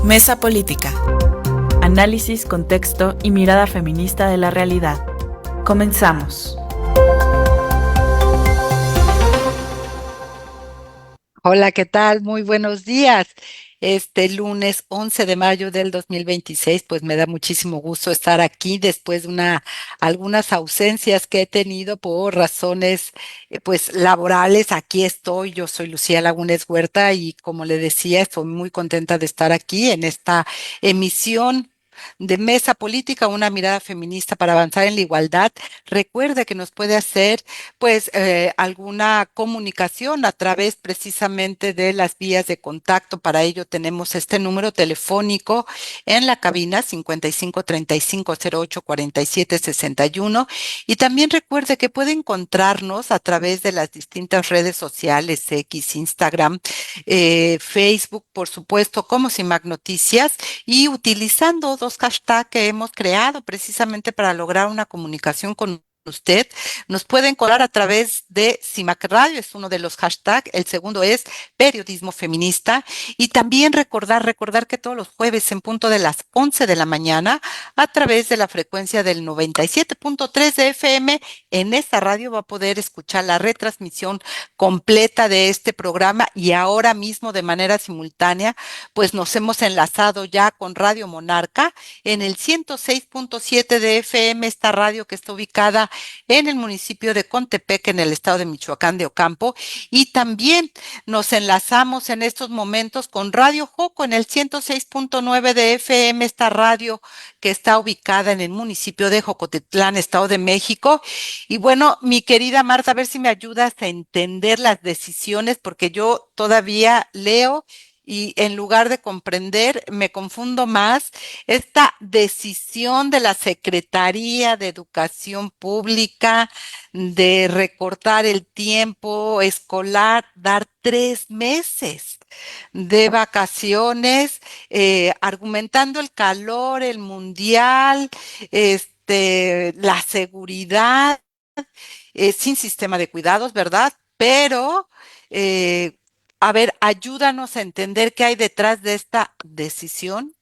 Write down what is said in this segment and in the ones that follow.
Mesa Política. Análisis, contexto y mirada feminista de la realidad. Comenzamos. Hola, ¿qué tal? Muy buenos días. Este lunes 11 de mayo del 2026, pues me da muchísimo gusto estar aquí después de algunas ausencias que he tenido por razones, pues laborales. Aquí estoy, yo soy Lucía Lagunes Huerta y como le decía, estoy muy contenta de estar aquí en esta emisión de Mesa Política, una mirada feminista para avanzar en la igualdad. Recuerde que nos puede hacer pues alguna comunicación a través precisamente de las vías de contacto. Para ello tenemos este número telefónico en la cabina 5535084761 y también recuerde que puede encontrarnos a través de las distintas redes sociales, X, Instagram, Facebook, por supuesto, como CIMAC Noticias, y utilizando dos hashtags que hemos creado precisamente para lograr una comunicación con usted. Nos pueden colar a través de CIMAC Radio, es uno de los hashtags. El segundo es periodismo feminista. Y también recordar que todos los jueves en punto de las 11 de la mañana, a través de la frecuencia del 97.3 de FM, en esta radio va a poder escuchar la retransmisión completa de este programa y ahora mismo de manera simultánea, pues nos hemos enlazado ya con Radio Monarca en el 106.7 de FM, esta radio que está ubicada en el municipio de Contepec, en el estado de Michoacán de Ocampo, y también nos enlazamos en estos momentos con Radio Joco en el 106.9 de FM, esta radio que está ubicada en el municipio de Jocotitlán, Estado de México. Y bueno, mi querida Marta, a ver si me ayudas a entender las decisiones, porque yo todavía leo y en lugar de comprender, me confundo más esta decisión de la Secretaría de Educación Pública de recortar el tiempo escolar, dar 3 meses de vacaciones, argumentando el calor, el mundial, la seguridad, sin sistema de cuidados, ¿verdad? Pero, eh, a ver, ayúdanos a entender qué hay detrás de esta decisión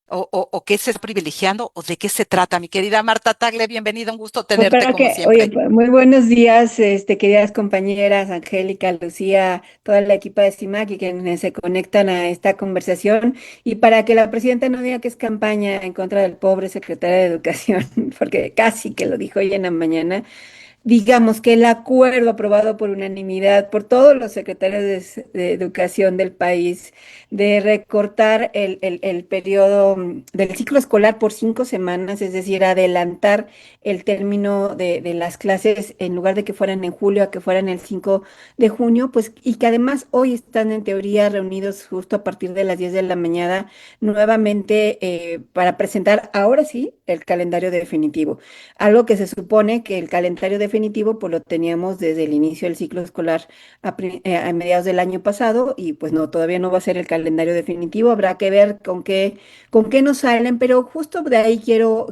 o qué se está privilegiando o de qué se trata. Mi querida Marta Tagle, bienvenida, un gusto Pues tenerte para como que, oye, siempre. pues, muy buenos días, queridas compañeras, Angélica, Lucía, toda la equipa de CIMAC y quienes se conectan a esta conversación. Y para que la presidenta no diga que es campaña en contra del pobre secretario de Educación, porque casi que lo dijo hoy en la mañana, digamos que el acuerdo aprobado por unanimidad por todos los secretarios de educación del país de recortar el periodo del ciclo escolar por 5 semanas, es decir, adelantar el término de las clases en lugar de que fueran en julio a que fueran el 5 de junio, pues y que además hoy están en teoría reunidos justo a partir de las 10 de la mañana nuevamente para presentar ahora sí el calendario definitivo. Algo que se supone que el calendario definitivo pues lo teníamos desde el inicio del ciclo escolar a mediados del año pasado y pues no, todavía no va a ser el calendario definitivo, habrá que ver con qué nos salen, pero justo de ahí quiero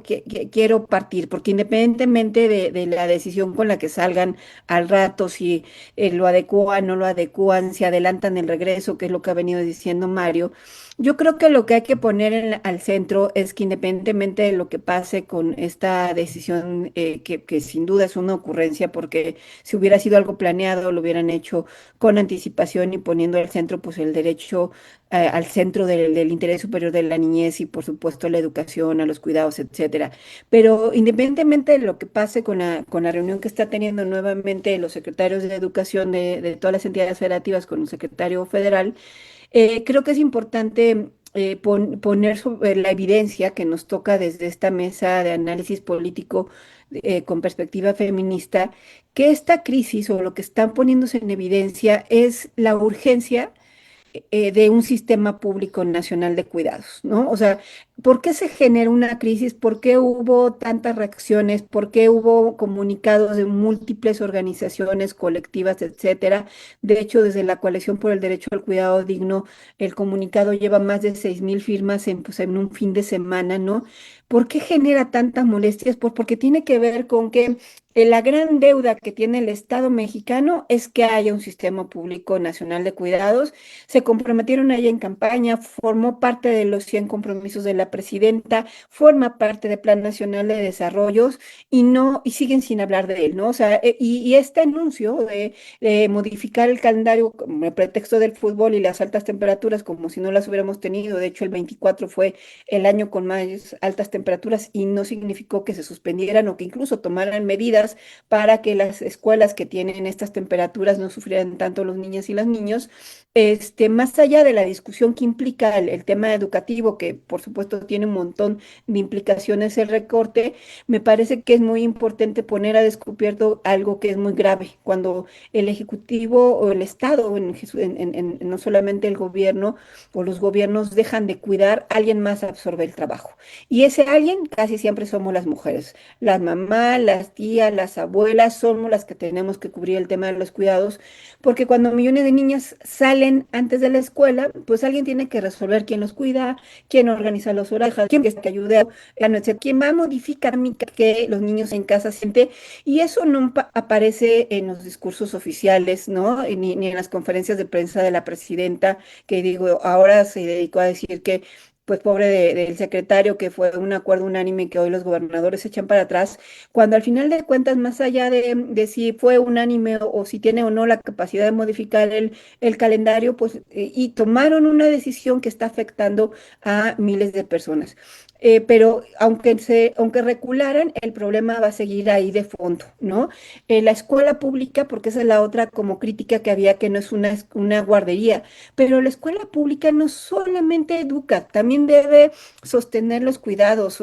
partir, porque independientemente de la decisión con la que salgan al rato, si lo adecúan, no lo adecúan, si adelantan el regreso, que es lo que ha venido diciendo Mario, yo creo que lo que hay que poner al centro es que independientemente de lo que pase con esta decisión, que sin duda es una ocurrencia, porque si hubiera sido algo planeado, lo hubieran hecho con anticipación y poniendo al centro, pues el derecho, al centro del interés superior de la niñez y por supuesto la educación, a los cuidados, etcétera. Pero independientemente de lo que pase con la reunión que está teniendo nuevamente los secretarios de educación de todas las entidades federativas con el secretario federal, creo que es importante poner sobre la evidencia que nos toca desde esta mesa de análisis político con perspectiva feminista, que esta crisis o lo que están poniéndose en evidencia es la urgencia de un sistema público nacional de cuidados, ¿no? O sea, ¿por qué se genera una crisis? ¿Por qué hubo tantas reacciones? ¿Por qué hubo comunicados de múltiples organizaciones, colectivas, etcétera? De hecho, desde la Coalición por el Derecho al Cuidado Digno, el comunicado lleva más de 6,000 firmas en un fin de semana, ¿no? ¿Por qué genera tantas molestias? Pues porque tiene que ver con que La gran deuda que tiene el Estado mexicano es que haya un sistema público nacional de cuidados. Se comprometieron allá en campaña, formó parte de los 100 compromisos de la presidenta, forma parte del Plan Nacional de Desarrollos y no, y siguen sin hablar de él, ¿no? O sea, y este anuncio de modificar el calendario como el pretexto del fútbol y las altas temperaturas, como si no las hubiéramos tenido. De hecho, el 24 fue el año con más altas temperaturas y no significó que se suspendieran o que incluso tomaran medidas para que las escuelas que tienen estas temperaturas no sufrieran tanto los niños y los niños. Más allá de la discusión que implica el tema educativo, que por supuesto tiene un montón de implicaciones el recorte, me parece que es muy importante poner a descubierto algo que es muy grave, cuando el Ejecutivo o el Estado, no solamente el gobierno o los gobiernos dejan de cuidar, alguien más absorbe el trabajo. Y ese alguien casi siempre somos las mujeres. Las mamás, las tías, las abuelas, somos las que tenemos que cubrir el tema de los cuidados, porque cuando millones de niñas salen antes de la escuela, pues alguien tiene que resolver quién los cuida, quién organiza los horarios, quién que ayude quién va a modificar que los niños en casa sienten, y eso no aparece en los discursos oficiales, ¿no? Ni en las conferencias de prensa de la presidenta, que digo, ahora se dedicó a decir que, pues pobre del secretario, que fue un acuerdo unánime que hoy los gobernadores se echan para atrás, cuando al final de cuentas, más allá de si fue unánime o si tiene o no la capacidad de modificar el calendario, pues, y tomaron una decisión que está afectando a miles de personas. Pero aunque recularan, el problema va a seguir ahí de fondo, ¿no? La escuela pública, porque esa es la otra como crítica que había, que no es una guardería, pero la escuela pública no solamente educa, también debe sostener los cuidados.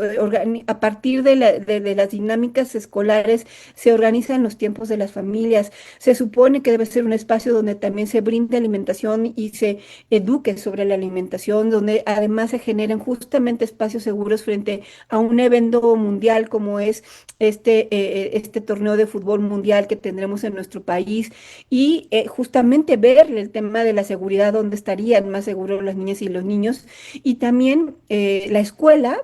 A partir de las dinámicas escolares se organizan los tiempos de las familias. Se supone que debe ser un espacio donde también se brinde alimentación y se eduque sobre la alimentación, donde además se generen justamente espacios seguros frente a un evento mundial como es este torneo de fútbol mundial que tendremos en nuestro país, y justamente ver el tema de la seguridad, donde estarían más seguros las niñas y los niños, y también la escuela.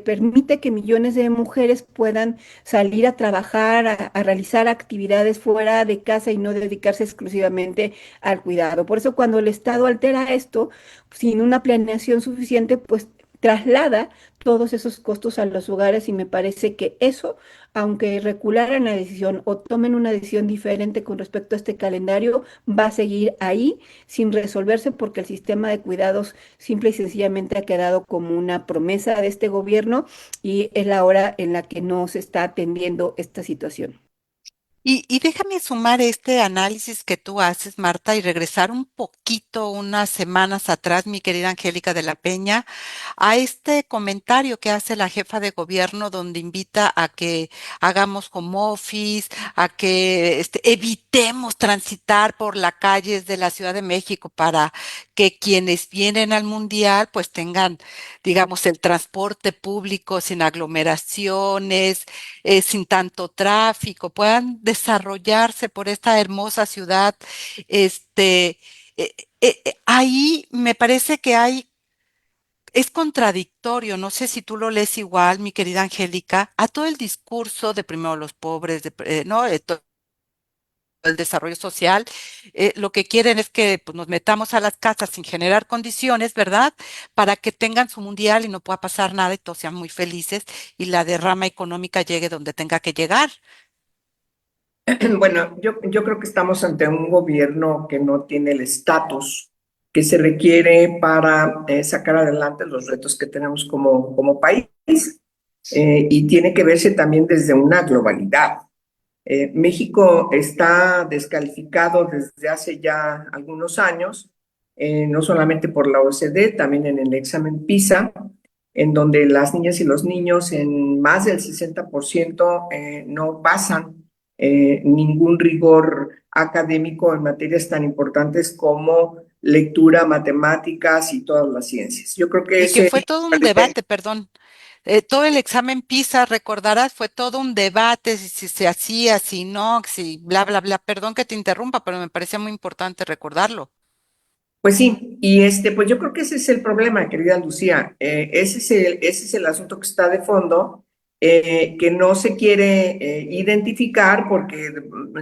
Permite que millones de mujeres puedan salir a trabajar, a realizar actividades fuera de casa y no dedicarse exclusivamente al cuidado. Por eso cuando el Estado altera esto, sin una planeación suficiente, pues traslada todos esos costos a los hogares, y me parece que eso, aunque recularan la decisión o tomen una decisión diferente con respecto a este calendario, va a seguir ahí sin resolverse, porque el sistema de cuidados simple y sencillamente ha quedado como una promesa de este gobierno, y es la hora en la que no se está atendiendo esta situación. Y déjame sumar este análisis que tú haces, Marta, y regresar un poquito, unas semanas atrás, mi querida Angélica de la Peña, a este comentario que hace la jefa de gobierno, donde invita a que hagamos home office, a que evitemos transitar por las calles de la Ciudad de México para que quienes vienen al mundial pues tengan, digamos, el transporte público sin aglomeraciones, sin tanto tráfico, puedan desarrollarse por esta hermosa ciudad. Este, ahí me parece que es contradictorio, no sé si tú lo lees igual, mi querida Angélica, a todo el discurso de primero los pobres, ¿no? El desarrollo social, lo que quieren es que pues, nos metamos a las casas sin generar condiciones, ¿verdad? Para que tengan su mundial y no pueda pasar nada y todos sean muy felices y la derrama económica llegue donde tenga que llegar. Bueno, yo creo que estamos ante un gobierno que no tiene el estatus que se requiere para sacar adelante los retos que tenemos como país, y tiene que verse también desde una globalidad. México está descalificado desde hace ya algunos años, no solamente por la OCDE, también en el examen PISA, en donde las niñas y los niños en más del 60% no pasan ningún rigor académico en materias tan importantes como lectura, matemáticas y todas las ciencias. Yo creo que Y que ese... fue todo un debate, perdón. Todo el examen PISA, recordarás, fue todo un debate si se hacía, si no, si bla, bla, bla. Perdón que te interrumpa, pero me parecía muy importante recordarlo. Pues sí, y pues yo creo que ese es el problema, querida Lucía. Ese es el asunto que está de fondo, que no se quiere identificar porque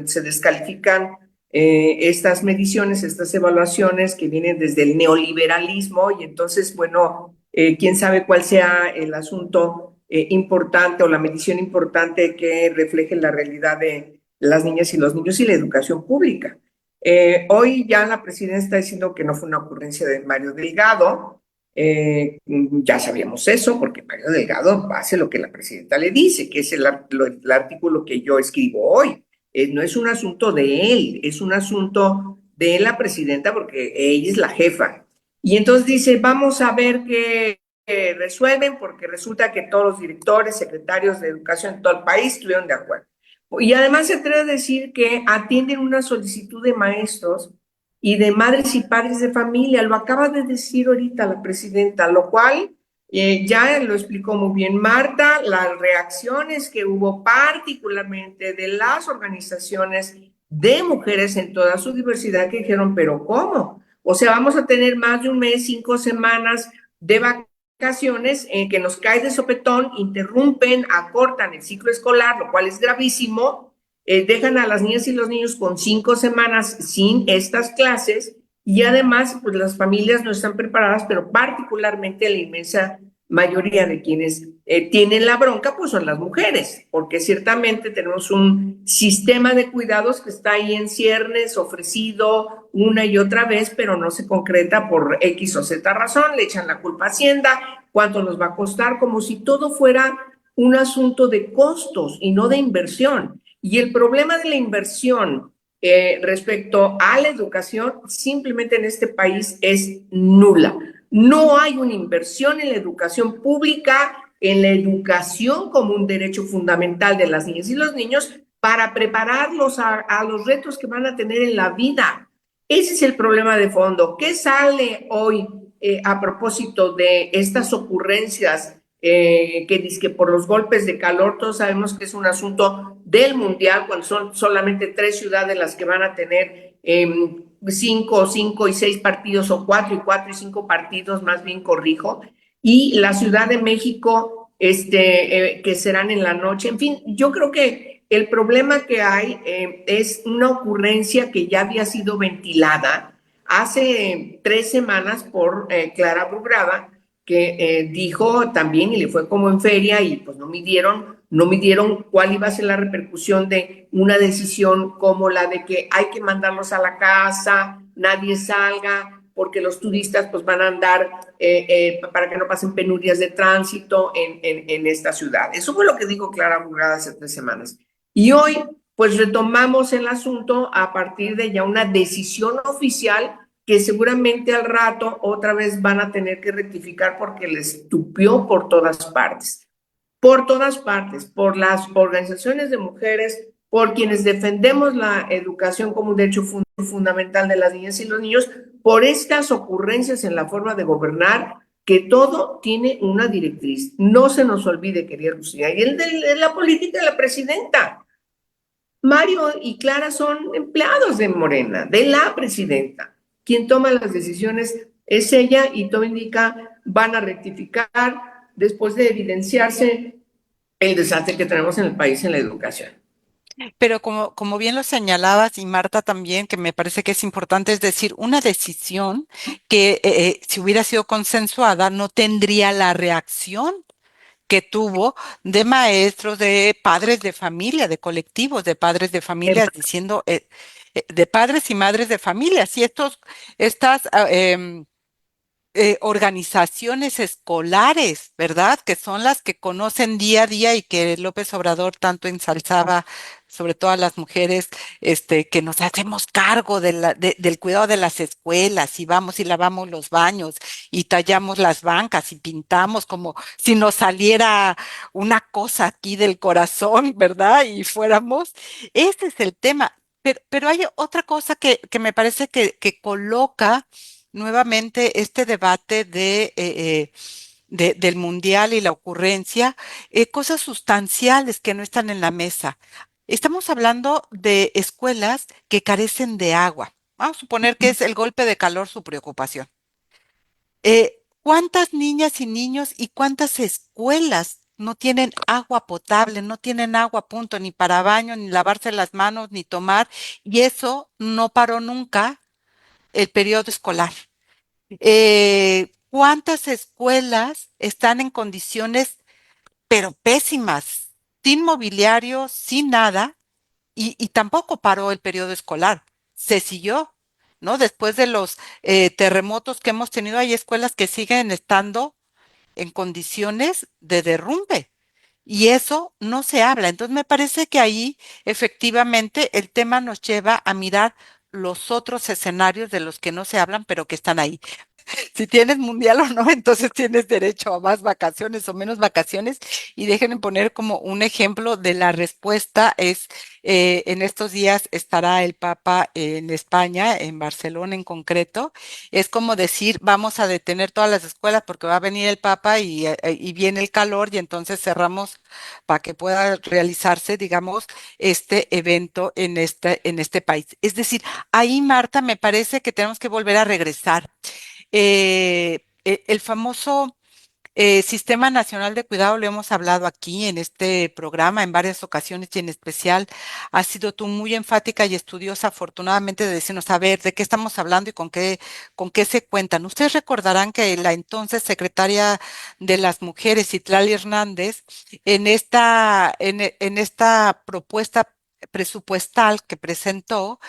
se descalifican estas mediciones, estas evaluaciones que vienen desde el neoliberalismo y entonces, bueno, quién sabe cuál sea el asunto importante o la medición importante que refleje la realidad de las niñas y los niños y la educación pública. Hoy ya la presidenta está diciendo que no fue una ocurrencia de Mario Delgado. Ya sabíamos eso, porque Mario Delgado hace lo que la presidenta le dice, que es el artículo que yo escribo hoy. No es un asunto de él, es un asunto de la presidenta porque ella es la jefa. Y entonces dice, vamos a ver qué resuelven, porque resulta que todos los directores, secretarios de educación en todo el país estuvieron de acuerdo. Y además se atreve a decir que atienden una solicitud de maestros y de madres y padres de familia. Lo acaba de decir ahorita la presidenta, lo cual ya lo explicó muy bien Marta, las reacciones que hubo particularmente de las organizaciones de mujeres en toda su diversidad que dijeron, pero ¿cómo? O sea, vamos a tener más de un mes, 5 semanas de vacaciones que nos cae de sopetón, interrumpen, acortan el ciclo escolar, lo cual es gravísimo, dejan a las niñas y los niños con 5 semanas sin estas clases y además pues las familias no están preparadas, pero particularmente la inmensa mayoría de quienes tienen la bronca pues son las mujeres, porque ciertamente tenemos un sistema de cuidados que está ahí en ciernes, ofrecido una y otra vez, pero no se concreta por X o Z razón, le echan la culpa a Hacienda, cuánto nos va a costar, como si todo fuera un asunto de costos y no de inversión. Y el problema de la inversión respecto a la educación simplemente en este país es nula. No hay una inversión en la educación pública, en la educación como un derecho fundamental de las niñas y los niños para prepararlos a los retos que van a tener en la vida. Ese es el problema de fondo. ¿Qué sale hoy a propósito de estas ocurrencias que dice que por los golpes de calor, todos sabemos que es un asunto del mundial, cuando son solamente 3 ciudades las que van a tener 5 y 6 partidos, o 4 y 5 partidos, más bien corrijo, y la Ciudad de México, que serán en la noche. En fin, yo creo que el problema que hay es una ocurrencia que ya había sido ventilada hace 3 semanas por Clara Brugada, que dijo también y le fue como en feria y pues no midieron cuál iba a ser la repercusión de una decisión como la de que hay que mandarlos a la casa, nadie salga, porque los turistas pues van a andar para que no pasen penurias de tránsito en esta ciudad. Eso fue lo que dijo Clara Brugada hace 3 semanas. Y hoy pues retomamos el asunto a partir de ya una decisión oficial que seguramente al rato otra vez van a tener que rectificar porque les tupió por todas partes, por las organizaciones de mujeres, por quienes defendemos la educación como un derecho fundamental de las niñas y los niños, por estas ocurrencias en la forma de gobernar, que todo tiene una directriz. No se nos olvide, querida Lucía, y el de la política de la presidenta. Mario y Clara son empleados de Morena, de la presidenta. Quien toma las decisiones es ella y todo indica van a rectificar después de evidenciarse el desastre que tenemos en el país en la educación. Pero como bien lo señalabas y Marta también, que me parece que es importante, es decir, una decisión que si hubiera sido consensuada no tendría la reacción que tuvo de maestros, de padres de familia, de colectivos de padres de familias diciendo, de padres y madres de familias, y estas organizaciones escolares, ¿verdad? Que son las que conocen día a día y que López Obrador tanto ensalzaba, sobre todo a las mujeres, que nos hacemos cargo del cuidado de las escuelas y vamos y lavamos los baños y tallamos las bancas y pintamos como si nos saliera una cosa aquí del corazón, ¿verdad? Y fuéramos. Ese es el tema. Pero hay otra cosa que me parece que coloca nuevamente este debate del mundial y la ocurrencia, cosas sustanciales que no están en la mesa. Estamos hablando de escuelas que carecen de agua. Vamos a suponer que es el golpe de calor su preocupación. ¿Cuántas niñas y niños y cuántas escuelas no tienen agua potable, no tienen agua, punto, ni para baño, ni lavarse las manos, ni tomar, y eso no paró nunca el periodo escolar. ¿Cuántas escuelas están en condiciones, pero pésimas, sin mobiliario, sin nada, y tampoco paró el periodo escolar? Se siguió, ¿no? Después de los terremotos que hemos tenido, hay escuelas que siguen estando en condiciones de derrumbe. Y eso no se habla. Entonces me parece que ahí efectivamente el tema nos lleva a mirar los otros escenarios de los que no se hablan, pero que están ahí. Si tienes mundial o no, entonces tienes derecho a más vacaciones o menos vacaciones. Y déjenme poner como un ejemplo de la respuesta es, en estos días estará el Papa en España, en Barcelona en concreto. Es como decir, vamos a detener todas las escuelas porque va a venir el Papa y viene el calor y entonces cerramos para que pueda realizarse, digamos, este evento en este país. Es decir, ahí, Marta, me parece que tenemos que volver a regresar. El famoso Sistema Nacional de Cuidado, lo hemos hablado aquí en este programa en varias ocasiones y en especial has sido tú muy enfática y estudiosa, afortunadamente, de decirnos, a ver, de qué estamos hablando y con qué se cuentan. Ustedes recordarán que la entonces secretaria de las Mujeres, Itlali Hernández, en esta propuesta presupuestal que presentó,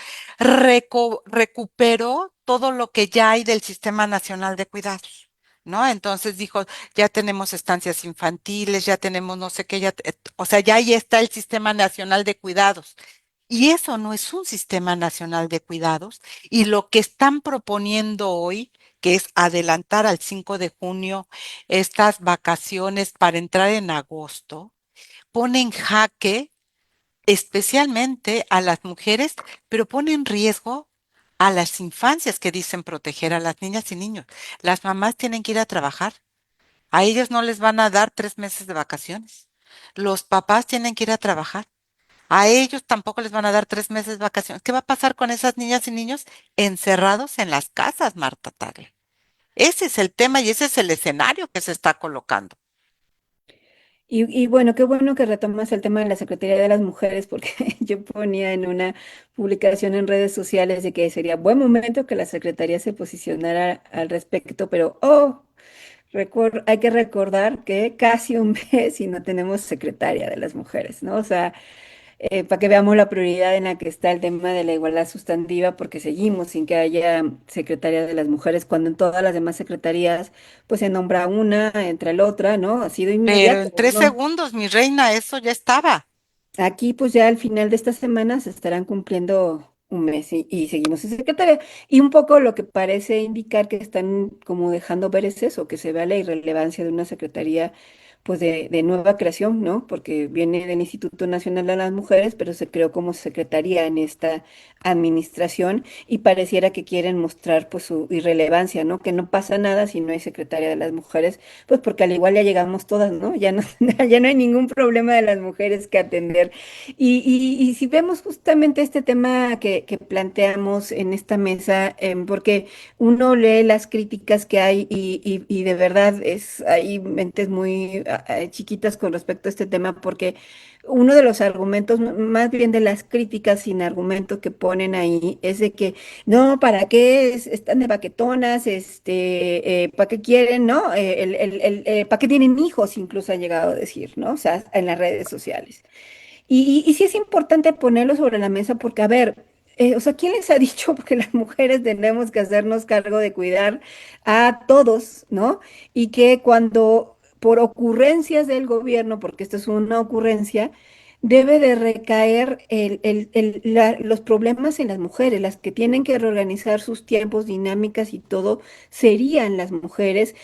recuperó todo lo que ya hay del Sistema Nacional de Cuidados. ¿No? Entonces dijo, ya tenemos estancias infantiles, ya tenemos no sé qué, o sea, ya ahí está el Sistema Nacional de Cuidados. Y eso no es un Sistema Nacional de Cuidados. Y lo que están proponiendo hoy, que es adelantar al 5 de junio estas vacaciones para entrar en agosto, pone en jaque especialmente a las mujeres, pero pone en riesgo a las infancias que dicen proteger a las niñas y niños. Las mamás tienen que ir a trabajar. A ellos no les van a dar 3 meses de vacaciones. Los papás tienen que ir a trabajar. A ellos tampoco les van a dar 3 meses de vacaciones. ¿Qué va a pasar con esas niñas y niños encerrados en las casas, Marta Tagle? Ese es el tema y ese es el escenario que se está colocando. Y bueno, qué bueno que retomas el tema de la Secretaría de las Mujeres, porque yo ponía en una publicación en redes sociales de que sería buen momento que la Secretaría se posicionara al respecto, pero hay que recordar que casi un mes y no tenemos secretaria de las mujeres, ¿no? O sea, para que veamos la prioridad en la que está el tema de la igualdad sustantiva, porque seguimos sin que haya secretaria de las mujeres, cuando en todas las demás secretarías, pues se nombra una entre la otra, ¿no? Ha sido Pero inmediato, en tres ¿no? segundos, mi reina, eso ya estaba. Aquí, pues ya al final de esta semana se estarán cumpliendo un mes y seguimos en secretaria. Y un poco lo que parece indicar que están como dejando ver es eso, que se vea la irrelevancia de una secretaría pues de nueva creación, ¿no? Porque viene del Instituto Nacional de las Mujeres, pero se creó como secretaría en esta administración y pareciera que quieren mostrar pues su irrelevancia, ¿no? Que no pasa nada si no hay secretaria de las mujeres, pues porque al igual ya llegamos todas, ¿no? Ya no, ya no hay ningún problema de las mujeres que atender. Y si vemos justamente este tema que planteamos en esta mesa, porque uno lee las críticas que hay y de verdad hay mentes muy chiquitas con respecto a este tema, porque uno de los argumentos, más bien de las críticas sin argumento que ponen ahí, es de que no, ¿para qué están de baquetonas? ¿Para qué quieren, no? ¿Para qué tienen hijos? Incluso han llegado a decir, ¿no? O sea, en las redes sociales. Y sí es importante ponerlo sobre la mesa porque, a ver, o sea, ¿quién les ha dicho que las mujeres tenemos que hacernos cargo de cuidar a todos, ¿no? Y que cuando por ocurrencias del gobierno, porque esto es una ocurrencia, debe de recaer los problemas en las mujeres, las que tienen que reorganizar sus tiempos, dinámicas y todo, serían las mujeres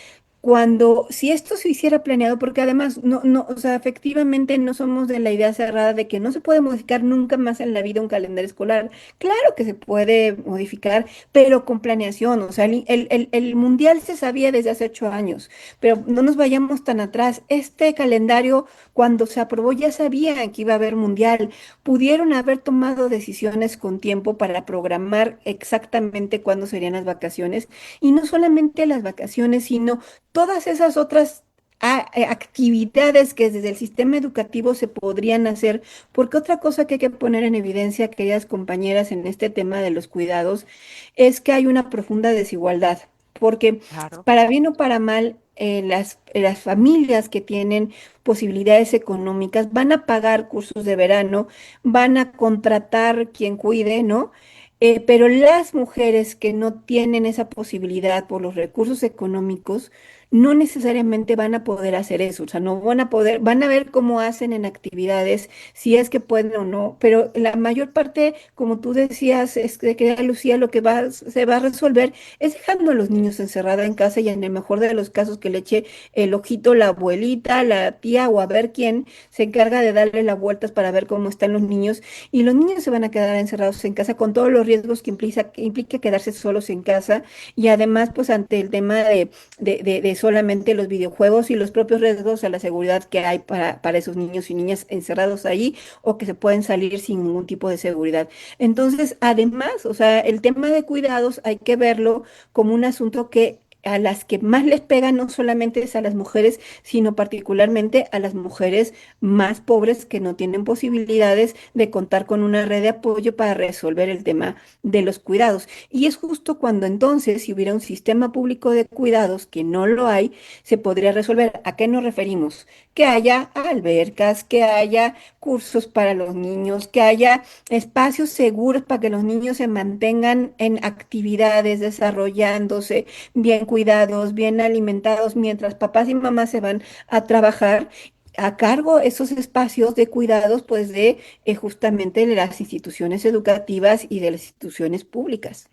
cuando, si esto se hiciera planeado, porque además, o sea, efectivamente no somos de la idea cerrada de que no se puede modificar nunca más en la vida un calendario escolar. Claro que se puede modificar, pero con planeación. O sea, el mundial se sabía desde hace 8 años, pero no nos vayamos tan atrás. Este calendario, cuando se aprobó, ya sabían que iba a haber mundial. Pudieron haber tomado decisiones con tiempo para programar exactamente cuándo serían las vacaciones, y no solamente las vacaciones, sino todas esas otras actividades que desde el sistema educativo se podrían hacer, porque otra cosa que hay que poner en evidencia, queridas compañeras, en este tema de los cuidados, es que hay una profunda desigualdad, porque Claro. para bien o para mal, las familias que tienen posibilidades económicas van a pagar cursos de verano, van a contratar quien cuide, ¿no? Pero las mujeres que no tienen esa posibilidad por los recursos económicos, no necesariamente van a poder hacer eso, o sea, no van a poder, van a ver cómo hacen en actividades, si es que pueden o no, pero la mayor parte, como tú decías, que Lucía, lo que se va a resolver es dejando a los niños encerrados en casa y en el mejor de los casos que le eche el ojito la abuelita, la tía o a ver quién se encarga de darle las vueltas para ver cómo están los niños y los niños se van a quedar encerrados en casa con todos los riesgos que implica quedarse solos en casa y además pues ante el tema de solamente los videojuegos y los propios riesgos a la seguridad que hay para esos niños y niñas encerrados ahí o que se pueden salir sin ningún tipo de seguridad. Entonces, además, o sea, el tema de cuidados hay que verlo como un asunto que a las que más les pega no solamente es a las mujeres, sino particularmente a las mujeres más pobres que no tienen posibilidades de contar con una red de apoyo para resolver el tema de los cuidados. Y es justo cuando entonces, si hubiera un sistema público de cuidados, que no lo hay, se podría resolver. ¿A qué nos referimos? Que haya albercas, que haya cursos para los niños, que haya espacios seguros para que los niños se mantengan en actividades, desarrollándose, bien cuidados, bien alimentados, mientras papás y mamás se van a trabajar a cargo esos espacios de cuidados, pues de justamente de las instituciones educativas y de las instituciones públicas.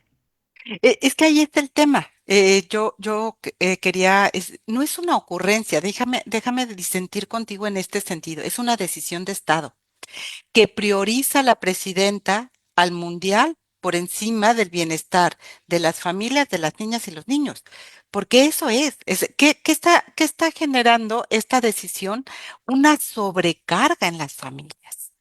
Es que ahí está el tema. Quería, no es una ocurrencia, déjame disentir contigo en este sentido, es una decisión de Estado que prioriza la presidenta al mundial por encima del bienestar de las familias, de las niñas y los niños. Porque eso ¿qué está generando esta decisión? Una sobrecarga en las familias,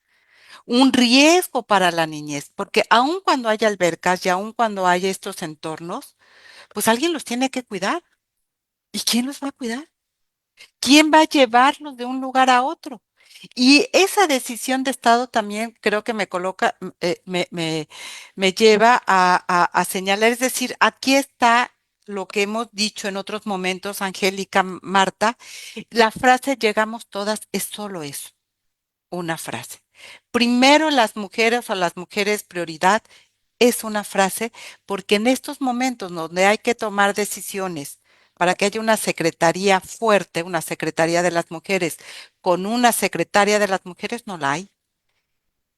un riesgo para la niñez, porque aun cuando haya albercas y aun cuando haya estos entornos, pues alguien los tiene que cuidar. ¿Y quién los va a cuidar? ¿Quién va a llevarlos de un lugar a otro? Y esa decisión de Estado también creo que me coloca, me lleva a señalar, es decir, aquí está lo que hemos dicho en otros momentos, Angélica, Marta, la frase llegamos todas es solo eso, una frase. Primero las mujeres o las mujeres prioridad es una frase porque en estos momentos donde hay que tomar decisiones para que haya una secretaría fuerte, una secretaría de las mujeres, con una secretaria de las mujeres no la hay.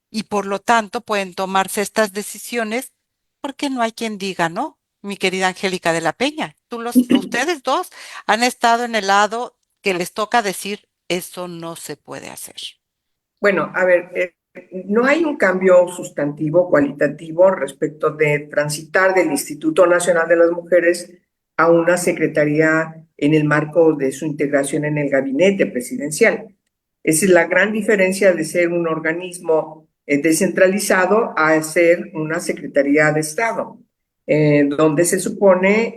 Y por lo tanto pueden tomarse estas decisiones porque no hay quien diga no. Mi querida Angélica de la Peña, ustedes dos han estado en el lado que les toca decir eso no se puede hacer. Bueno, a ver, no hay un cambio sustantivo, cualitativo respecto de transitar del Instituto Nacional de las Mujeres a una secretaría en el marco de su integración en el gabinete presidencial. Esa es la gran diferencia de ser un organismo descentralizado a ser una secretaría de Estado, donde se supone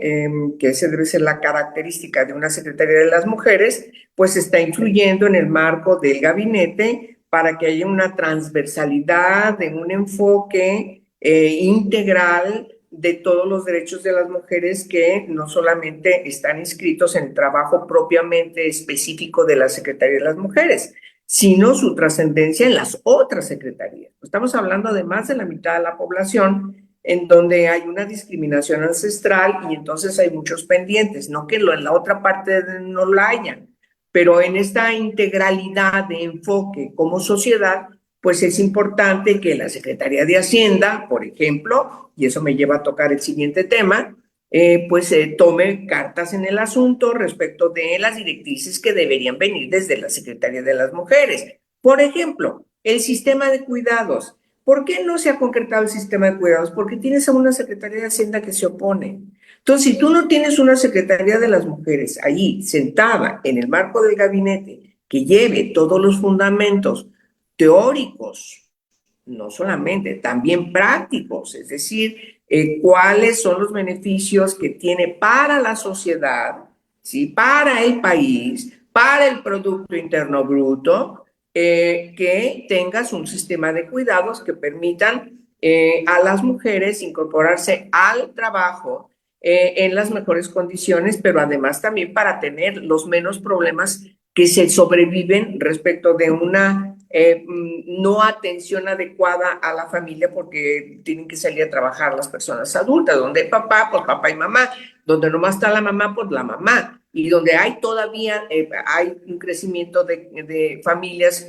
que esa debe ser la característica de una secretaría de las mujeres, pues está influyendo en el marco del gabinete para que haya una transversalidad, de un enfoque integral de todos los derechos de las mujeres que no solamente están inscritos en el trabajo propiamente específico de la Secretaría de las Mujeres, sino su trascendencia en las otras secretarías. Estamos hablando de más de la mitad de la población en donde hay una discriminación ancestral y entonces hay muchos pendientes, no que en la otra parte no la hayan, pero en esta integralidad de enfoque como sociedad, pues es importante que la Secretaría de Hacienda, por ejemplo, y eso me lleva a tocar el siguiente tema, pues tome cartas en el asunto respecto de las directrices que deberían venir desde la Secretaría de las Mujeres. Por ejemplo, el sistema de cuidados. ¿Por qué no se ha concretado el sistema de cuidados? Porque tienes a una Secretaría de Hacienda que se opone. Entonces, si tú no tienes una Secretaría de las Mujeres ahí sentada en el marco del gabinete que lleve todos los fundamentos teóricos, no solamente, también prácticos, es decir, cuáles son los beneficios que tiene para la sociedad, ¿sí? Para el país, para el Producto Interno Bruto, que tengas un sistema de cuidados que permitan a las mujeres incorporarse al trabajo en las mejores condiciones, pero además también para tener los menos problemas que se sobreviven respecto de una no atención adecuada a la familia, porque tienen que salir a trabajar las personas adultas, donde hay papá, pues papá y mamá, donde nomás está la mamá, pues la mamá, y donde hay todavía hay un crecimiento de familias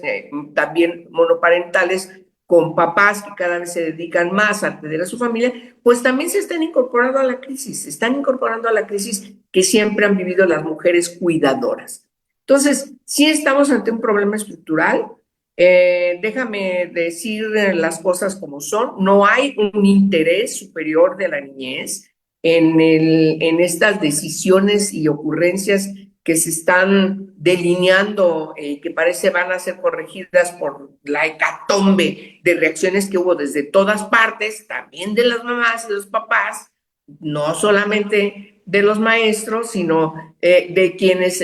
también monoparentales con papás que cada vez se dedican más a atender a su familia, pues también se están incorporando a la crisis, se están incorporando a la crisis que siempre han vivido las mujeres cuidadoras. Entonces, sí estamos ante un problema estructural. Déjame decir las cosas como son. No hay un interés superior de la niñez en estas decisiones y ocurrencias que se están delineando, que parece van a ser corregidas por la hecatombe de reacciones que hubo desde todas partes, también de las mamás y los papás, no solamente de los maestros, sino de quienes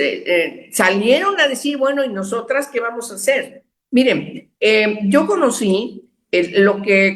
salieron a decir, bueno, ¿y nosotras qué vamos a hacer? Miren, yo conocí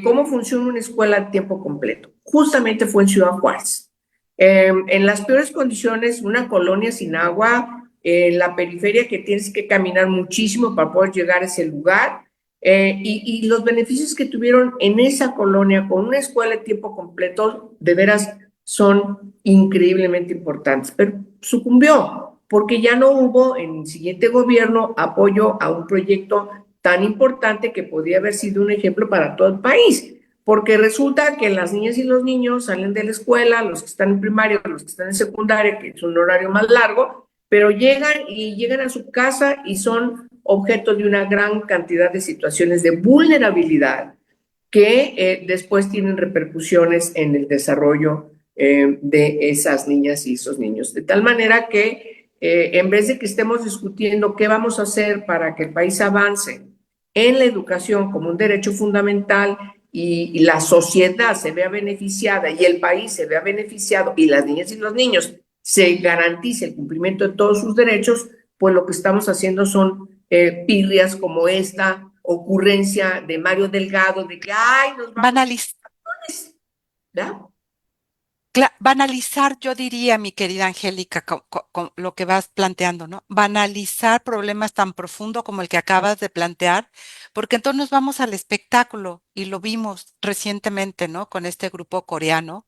cómo funciona una escuela a tiempo completo. Justamente fue en Ciudad Juárez. En las peores condiciones, una colonia sin agua, en la periferia, que tienes que caminar muchísimo para poder llegar a ese lugar, y los beneficios que tuvieron en esa colonia con una escuela de tiempo completo, de veras, son increíblemente importantes. Pero sucumbió, porque ya no hubo en el siguiente gobierno apoyo a un proyecto tan importante que podía haber sido un ejemplo para todo el país. Porque resulta que las niñas y los niños salen de la escuela, los que están en primaria, los que están en secundaria, que es un horario más largo, pero llegan a su casa y son objeto de una gran cantidad de situaciones de vulnerabilidad que después tienen repercusiones en el desarrollo de esas niñas y esos niños. De tal manera que en vez de que estemos discutiendo qué vamos a hacer para que el país avance en la educación como un derecho fundamental y la sociedad se vea beneficiada y el país se vea beneficiado y las niñas y los niños se garantice el cumplimiento de todos sus derechos, pues lo que estamos haciendo son pirrias como esta ocurrencia de Mario Delgado de que, ay, nos vamos a... Banalizar, yo diría, mi querida Angélica, con lo que vas planteando, ¿no? Banalizar problemas tan profundos como el que acabas de plantear, porque entonces nos vamos al espectáculo y lo vimos recientemente, ¿no? Con este grupo coreano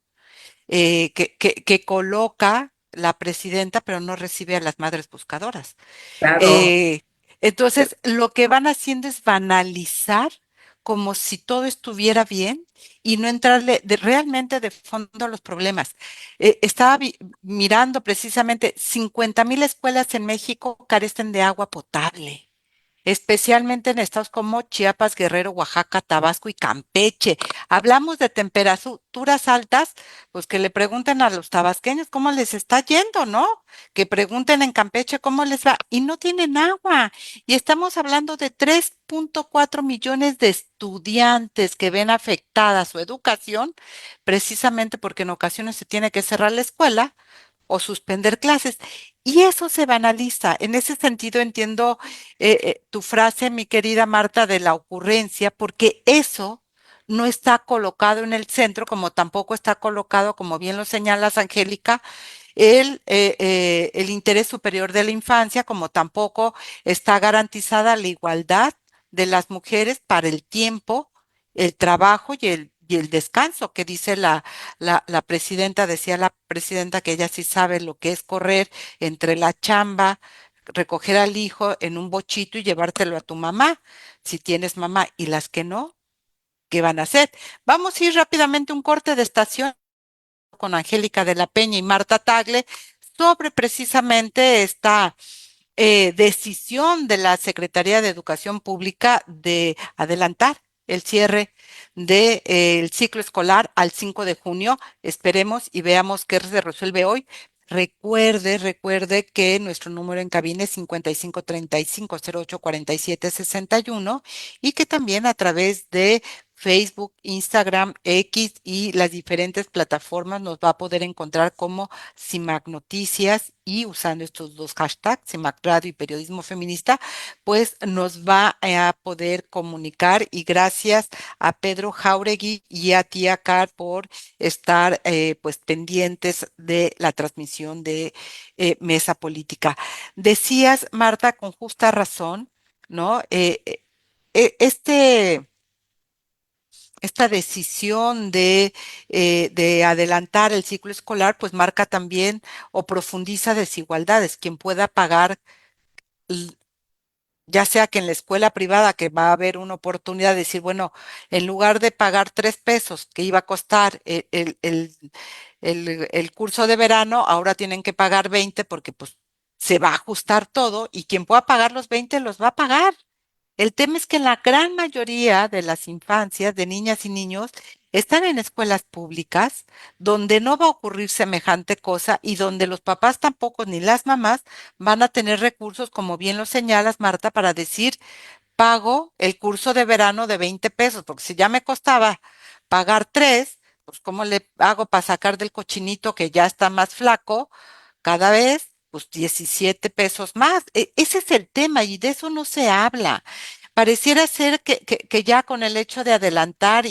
que coloca la presidenta, pero no recibe a las madres buscadoras. Claro. Eh, entonces, lo que van haciendo es banalizar como si todo estuviera bien y no entrarle realmente de fondo a los problemas. Estaba mirando precisamente 50,000 escuelas en México carecen de agua potable, especialmente en estados como Chiapas, Guerrero, Oaxaca, Tabasco y Campeche. Hablamos de temperaturas altas, pues que le pregunten a los tabasqueños cómo les está yendo, ¿no? Que pregunten en Campeche cómo les va y no tienen agua. Y estamos hablando de 3.4 millones de estudiantes que ven afectada su educación, precisamente porque en ocasiones se tiene que cerrar la escuela o suspender clases. Y eso se banaliza. En ese sentido entiendo tu frase, mi querida Marta, de la ocurrencia, porque eso no está colocado en el centro, como tampoco está colocado, como bien lo señalas, Angélica, el interés superior de la infancia, como tampoco está garantizada la igualdad de las mujeres para el tiempo, el trabajo y el descanso, que dice la presidenta, decía la presidenta que ella sí sabe lo que es correr entre la chamba, recoger al hijo en un bochito y llevártelo a tu mamá, si tienes mamá, y las que no, ¿qué van a hacer? Vamos a ir rápidamente a un corte de estación con Angélica de la Peña y Marta Tagle sobre precisamente esta decisión de la Secretaría de Educación Pública de adelantar el cierre del ciclo escolar al 5 de junio. Esperemos y veamos qué se resuelve hoy. Recuerde que nuestro número en cabina es 5535-084761 y que también a través de Facebook, Instagram, X y las diferentes plataformas nos va a poder encontrar como CIMAC Noticias y usando estos dos hashtags, CIMAC Radio y Periodismo Feminista, pues nos va a poder comunicar y gracias a Pedro Jauregui y a Tía Car por estar pues pendientes de la transmisión de Mesa Política. Decías, Marta, con justa razón, ¿no? Este esta decisión de adelantar el ciclo escolar, pues marca también o profundiza desigualdades. Quien pueda pagar, ya sea que en la escuela privada, que va a haber una oportunidad de decir, bueno, en lugar de pagar 3 pesos que iba a costar el curso de verano, ahora tienen que pagar 20 porque pues se va a ajustar todo y quien pueda pagar los 20 los va a pagar. El tema es que la gran mayoría de las infancias, de niñas y niños, están en escuelas públicas donde no va a ocurrir semejante cosa y donde los papás tampoco ni las mamás van a tener recursos, como bien lo señalas, Marta, para decir, pago el curso de verano de 20 pesos, porque si ya me costaba pagar 3, pues ¿cómo le hago para sacar del cochinito que ya está más flaco cada vez? Pues 17 pesos más. Ese es el tema y de eso no se habla. Pareciera ser que ya con el hecho de adelantar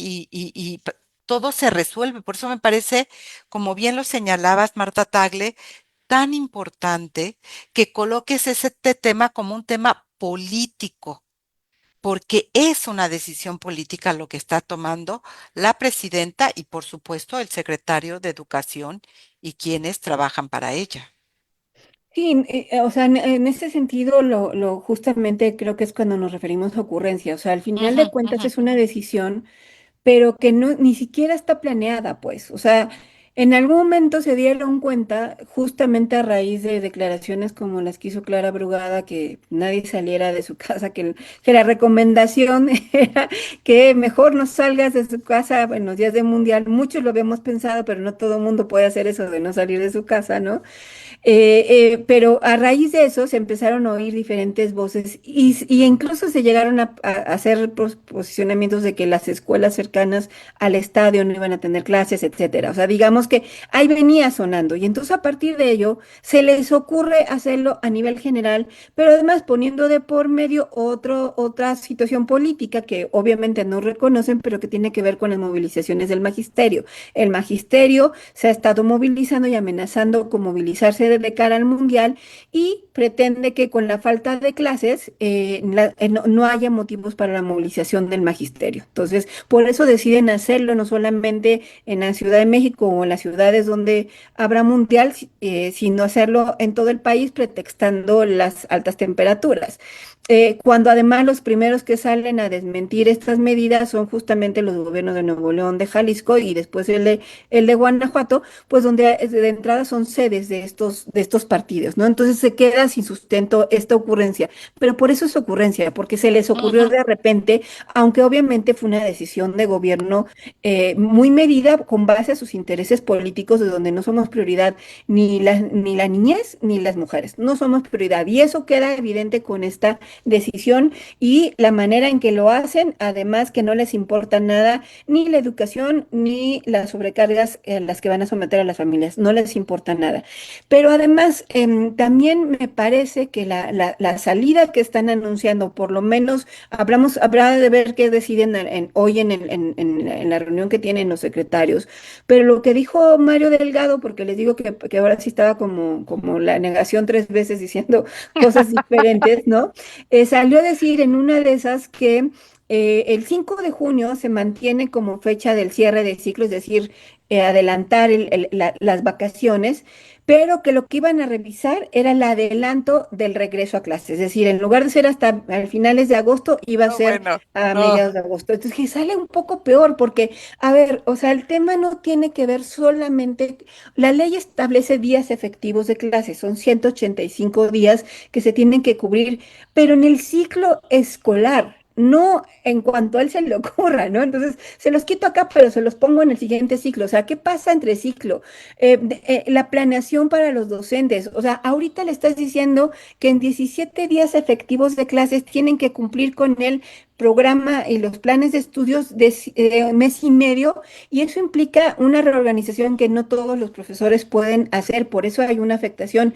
todo se resuelve. Por eso me parece, como bien lo señalabas, Marta Tagle, tan importante que coloques ese tema como un tema político, porque es una decisión política lo que está tomando la presidenta y, por supuesto, el secretario de Educación y quienes trabajan para ella. Sí, o sea, en ese sentido, justamente creo que es cuando nos referimos a ocurrencia. O sea, al final Ujú, de cuentas ujú. es una decisión pero que no, ni siquiera está planeada, pues. O sea, en algún momento se dieron cuenta, justamente a raíz de declaraciones como las que hizo Clara Brugada, que nadie saliera de su casa, que la recomendación era que mejor no salgas de su casa en los días de mundial. Muchos lo habíamos pensado, pero no todo el mundo puede hacer eso de no salir de su casa, ¿no? Pero a raíz de eso se empezaron a oír diferentes voces y incluso se llegaron a hacer posicionamientos de que las escuelas cercanas al estadio no iban a tener clases, etcétera. O sea, digamos que ahí venía sonando y entonces a partir de ello se les ocurre hacerlo a nivel general, pero además poniendo de por medio otra situación política que obviamente no reconocen, pero que tiene que ver con las movilizaciones del magisterio. El magisterio se ha estado movilizando y amenazando con movilizarse de cara al mundial y pretende que con la falta de clases no haya motivos para la movilización del magisterio. Entonces, por eso deciden hacerlo no solamente en la Ciudad de México o en las ciudades donde habrá mundial, sino hacerlo en todo el país pretextando las altas temperaturas. Cuando además los primeros que salen a desmentir estas medidas son justamente los gobiernos de Nuevo León, de Jalisco y después el de Guanajuato, pues donde de entrada son sedes de estos partidos, ¿no? Entonces se queda sin sustento esta ocurrencia, pero por eso es ocurrencia, porque se les ocurrió Ujú. de repente, aunque obviamente fue una decisión de gobierno muy medida con base a sus intereses políticos, de donde no somos prioridad ni la niñez ni las mujeres, no somos prioridad. Y eso queda evidente con esta decisión y la manera en que lo hacen, además que no les importa nada ni la educación ni las sobrecargas en las que van a someter a las familias, no les importa nada. Pero además, también me parece que la salida que están anunciando, por lo menos habrá de ver qué deciden hoy en la reunión que tienen los secretarios, pero lo que dijo Mario Delgado, porque les digo que ahora sí estaba como la negación 3 veces diciendo cosas diferentes, ¿no? Salió a decir en una de esas que el 5 de junio se mantiene como fecha del cierre del ciclo, es decir, adelantar las vacaciones, pero que lo que iban a revisar era el adelanto del regreso a clases, es decir, en lugar de ser hasta a finales de agosto, iba a No, ser bueno, a no. mediados de agosto. Entonces, que sale un poco peor, porque, a ver, o sea, el tema no tiene que ver solamente, la ley establece días efectivos de clases, son 185 días que se tienen que cubrir, pero en el ciclo escolar, no en cuanto a él se le ocurra, ¿no? Entonces, se los quito acá, pero se los pongo en el siguiente ciclo. O sea, ¿qué pasa entre ciclo? La planeación para los docentes. O sea, ahorita le estás diciendo que en 17 días efectivos de clases tienen que cumplir con el programa y los planes de estudios de mes y medio, y eso implica una reorganización que no todos los profesores pueden hacer, por eso hay una afectación.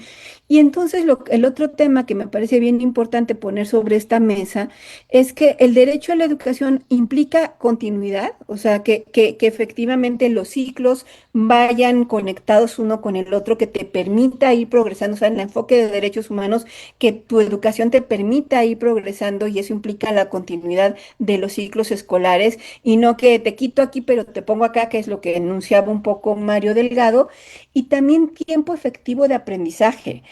Y entonces el otro tema que me parece bien importante poner sobre esta mesa es que el derecho a la educación implica continuidad, o sea, que efectivamente los ciclos vayan conectados uno con el otro, que te permita ir progresando, o sea, el enfoque de derechos humanos, que tu educación te permita ir progresando y eso implica la continuidad de los ciclos escolares y no que te quito aquí pero te pongo acá, que es lo que enunciaba un poco Mario Delgado, y también tiempo efectivo de aprendizaje.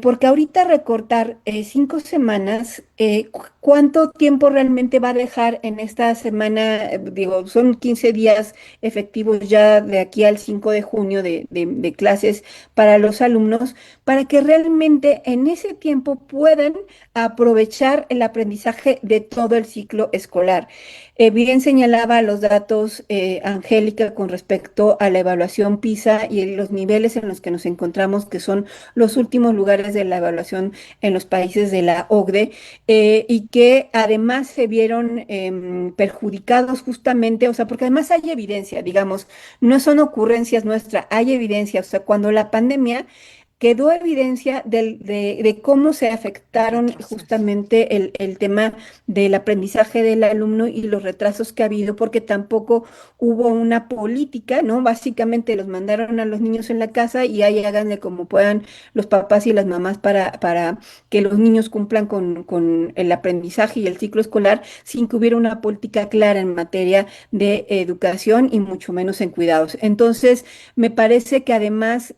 Porque ahorita recortar 5 semanas, ¿cuánto tiempo realmente va a dejar en esta semana? Digo, son 15 días efectivos ya de aquí al 5 de junio de clases para los alumnos, para que realmente en ese tiempo puedan aprovechar el aprendizaje de todo el ciclo escolar. Bien señalaba los datos, Angélica, con respecto a la evaluación PISA y los niveles en los que nos encontramos, que son los últimos lugares de la evaluación en los países de la OCDE, y que además se vieron perjudicados justamente, o sea, porque además hay evidencia, digamos, no son ocurrencias nuestras, hay evidencia, o sea, cuando la pandemia quedó evidencia de cómo se afectaron justamente el tema del aprendizaje del alumno y los retrasos que ha habido, porque tampoco hubo una política, ¿no? Básicamente los mandaron a los niños en la casa y ahí háganle como puedan los papás y las mamás para que los niños cumplan con el aprendizaje y el ciclo escolar sin que hubiera una política clara en materia de educación y mucho menos en cuidados. Entonces, me parece que además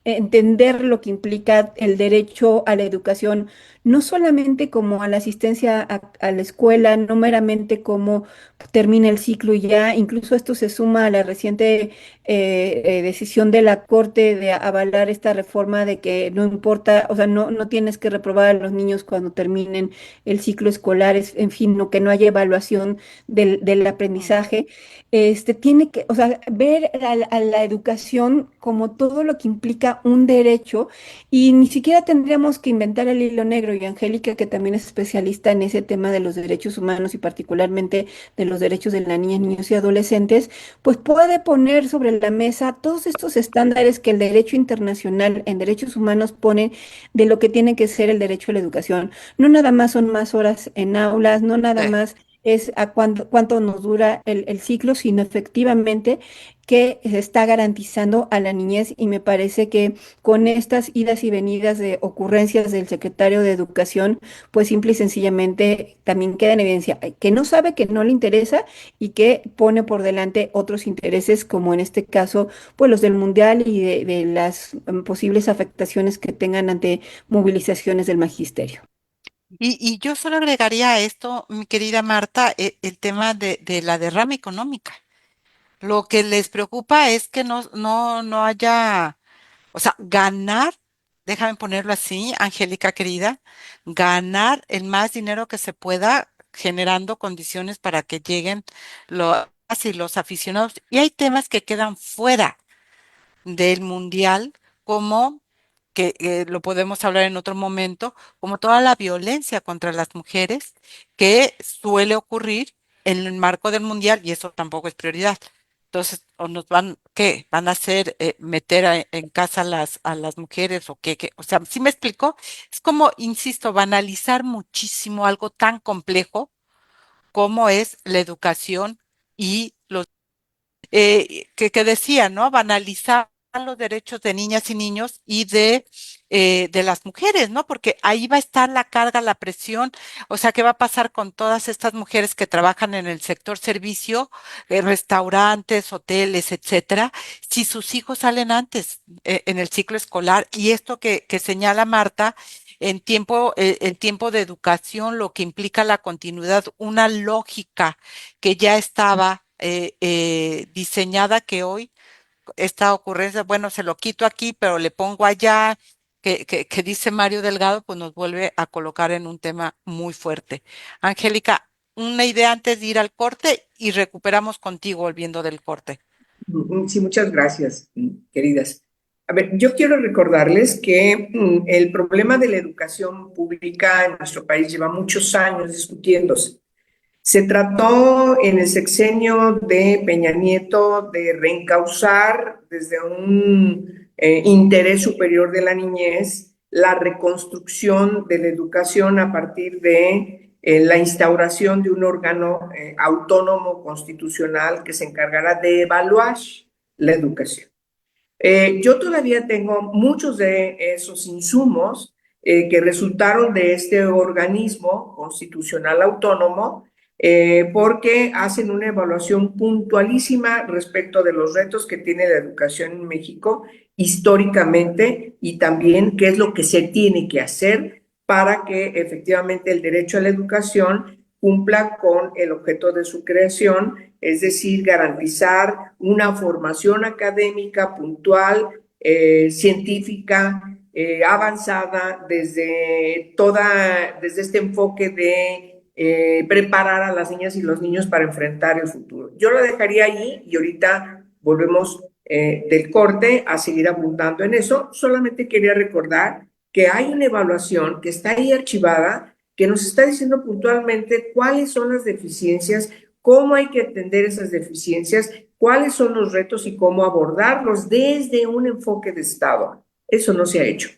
entender lo que implica el derecho a la educación, no solamente como a la asistencia a la escuela, no meramente como termina el ciclo y ya, incluso esto se suma a la reciente decisión de la Corte de avalar esta reforma de que no importa, o sea, no tienes que reprobar a los niños cuando terminen el ciclo escolar, en fin, no, que no haya evaluación del aprendizaje. Tiene que, o sea, ver a la educación como todo lo que implica un derecho y ni siquiera tendríamos que inventar el hilo negro. Y Angélica, que también es especialista en ese tema de los derechos humanos y particularmente de los derechos de las niñas, niños y adolescentes, pues puede poner sobre la mesa todos estos estándares que el derecho internacional en derechos humanos pone de lo que tiene que ser el derecho a la educación. No nada más son más horas en aulas, no nada Sí. más es a cuánto nos dura el ciclo, sino efectivamente que se está garantizando a la niñez y me parece que con estas idas y venidas de ocurrencias del secretario de Educación, pues simple y sencillamente también queda en evidencia que no sabe, que no le interesa y que pone por delante otros intereses, como en este caso, pues los del mundial y de las posibles afectaciones que tengan ante movilizaciones del magisterio. Y yo solo agregaría a esto, mi querida Marta, el tema de la derrama económica. Lo que les preocupa es que no haya, o sea, ganar, déjame ponerlo así, Angélica querida, ganar el más dinero que se pueda, generando condiciones para que lleguen y los aficionados. Y hay temas que quedan fuera del mundial, como que lo podemos hablar en otro momento, como toda la violencia contra las mujeres que suele ocurrir en el marco del mundial y eso tampoco es prioridad. Entonces, o nos van, ¿qué? ¿Van a hacer meter en casa a las mujeres o qué? O sea, ¿sí me explico? Es como, insisto, banalizar muchísimo algo tan complejo como es la educación y los que decía, ¿no? Banalizar los derechos de niñas y niños y de las mujeres, ¿no? Porque ahí va a estar la carga, la presión, o sea, ¿qué va a pasar con todas estas mujeres que trabajan en el sector servicio, restaurantes, hoteles, etcétera, si sus hijos salen antes en el ciclo escolar? Y esto que señala Marta, el tiempo de educación, lo que implica la continuidad, una lógica que ya estaba diseñada, que hoy esta ocurrencia, bueno, se lo quito aquí, pero le pongo allá, que dice Mario Delgado, pues nos vuelve a colocar en un tema muy fuerte. Angélica, una idea antes de ir al corte y recuperamos contigo volviendo del corte. Sí, muchas gracias, queridas. A ver, yo quiero recordarles que el problema de la educación pública en nuestro país lleva muchos años discutiéndose. Se trató en el sexenio de Peña Nieto de reencauzar desde un interés superior de la niñez la reconstrucción de la educación a partir de la instauración de un órgano autónomo constitucional que se encargará de evaluar la educación. Yo todavía tengo muchos de esos insumos que resultaron de este organismo constitucional autónomo porque hacen una evaluación puntualísima respecto de los retos que tiene la educación en México históricamente y también qué es lo que se tiene que hacer para que efectivamente el derecho a la educación cumpla con el objeto de su creación, es decir, garantizar una formación académica puntual, científica, avanzada desde este enfoque de preparar a las niñas y los niños para enfrentar el futuro. Yo lo dejaría ahí y ahorita volvemos del corte a seguir abundando en eso. Solamente quería recordar que hay una evaluación que está ahí archivada que nos está diciendo puntualmente cuáles son las deficiencias, cómo hay que atender esas deficiencias, cuáles son los retos y cómo abordarlos desde un enfoque de Estado. Eso no se ha hecho.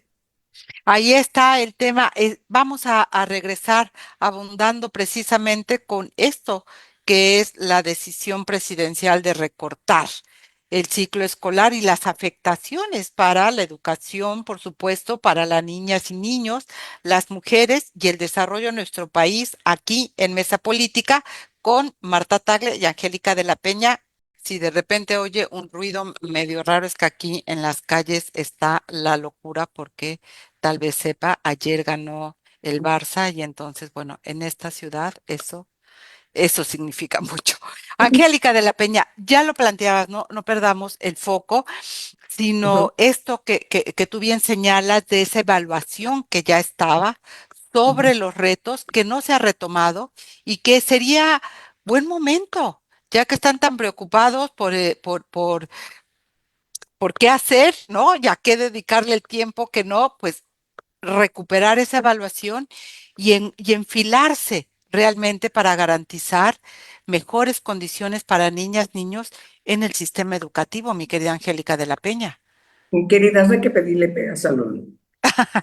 Ahí está el tema. Vamos a regresar abundando precisamente con esto, que es la decisión presidencial de recortar el ciclo escolar y las afectaciones para la educación, por supuesto, para las niñas y niños, las mujeres y el desarrollo de nuestro país aquí en Mesa Política con Marta Tagle y Angélica de la Peña. Si de repente oye un ruido medio raro, es que aquí en las calles está la locura porque tal vez sepa, ayer ganó el Barça y entonces, bueno, en esta ciudad eso significa mucho. Angélica de la Peña, ya lo planteabas, no perdamos el foco, sino esto que tú bien señalas de esa evaluación que ya estaba sobre los retos, que no se ha retomado y que sería buen momento, ya que están tan preocupados por qué hacer, ¿no? Ya que dedicarle el tiempo que no, pues recuperar esa evaluación y enfilarse realmente para garantizar mejores condiciones para niñas, niños en el sistema educativo, mi querida Angélica de la Peña. Queridas, no hay que pedirle peras al olmo.